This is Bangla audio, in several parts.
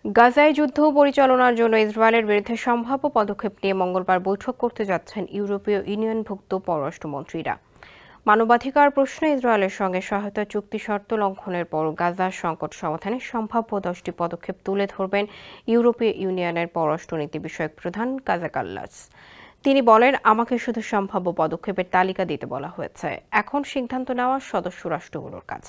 গাজায় যুদ্ধ পরিচালনার জন্য ইসরায়েলের বিরুদ্ধে সম্ভাব্য পদক্ষেপ নিয়ে মঙ্গলবার বৈঠক করতে যাচ্ছেন ইউরোপীয় ইউনিয়নভুক্ত পররাষ্ট্রমন্ত্রীরা। মানবাধিকার প্রশ্নে ইসরায়েলের সঙ্গে সহায়তা চুক্তি শর্ত লঙ্ঘনের পর গাজার সংকট সমাধানে সম্ভাব্য 10টি পদক্ষেপ তুলে ধরবেন ইউরোপীয় ইউনিয়নের পররাষ্ট্রনীতি বিষয়ক প্রধান কাজা কাল্লাস। তিনি বলেন, আমাকে শুধু সম্ভাব্য পদক্ষেপের তালিকা দিতে বলা হয়েছে, এখন সিদ্ধান্ত নেওয়া সদস্য রাষ্ট্রগুলোর কাজ।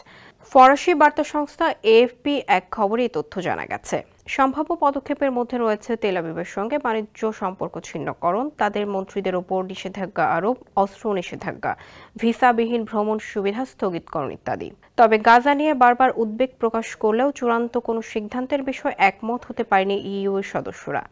ফরাসি বার্তা সংস্থা এএফপি এক খবরে এই তথ্য জানা গেছে। সম্ভাব্য পদক্ষেপের মধ্যে রয়েছে তেল আবিবের সঙ্গে বাণিজ্য সম্পর্ক ছিন্নকরণ, তাদের মন্ত্রীদের ওপর নিষেধাজ্ঞা আরোপ, অস্ত্র নিষেধাজ্ঞা, ভিসাবিহীন ভ্রমণ সুবিধা স্থগিতকরণ ইত্যাদি। তবে গাজা নিয়ে বারবার উদ্বেগ প্রকাশ করলেও চূড়ান্ত কোনো সিদ্ধান্তের বিষয়ে একমত হতে পারেনি ইইউ এর সদস্যরা।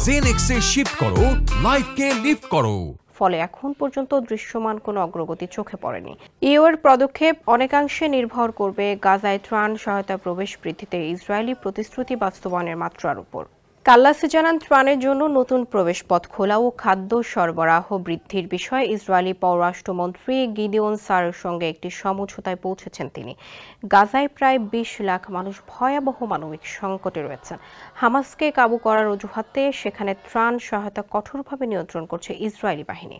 জেনেক্সে শিফট করো, লাইফকে লিফট করো। ফলে এখন পর্যন্ত দৃশ্যমান কোনো অগ্রগতি চোখে পড়েনি। ইইউ এর পদক্ষেপ অনেকাংশে নির্ভর করবে গাজায় ত্রাণ সহায়তা প্রবেশ বৃদ্ধিতে ইসরায়েলি প্রতিশ্রুতি বাস্তবায়নের মাত্রার উপর। কাল্লাস জানান, ত্রাণের জন্য নতুন প্রবেশপথ খোলা ও খাদ্য সরবরাহ বৃদ্ধির বিষয়ে ইসরায়েলি পররাষ্ট্রমন্ত্রী গিডিওন সারের সঙ্গে একটি সমঝোতায় পৌঁছেছেন তিনি। গাজায় প্রায় 20 লাখ মানুষ ভয়াবহ মানবিক সংকটে রয়েছেন। হামাসকে কাবু করার অজুহাতে সেখানে ত্রাণ সহায়তা কঠোরভাবে নিয়ন্ত্রণ করছে ইসরায়েলি বাহিনী।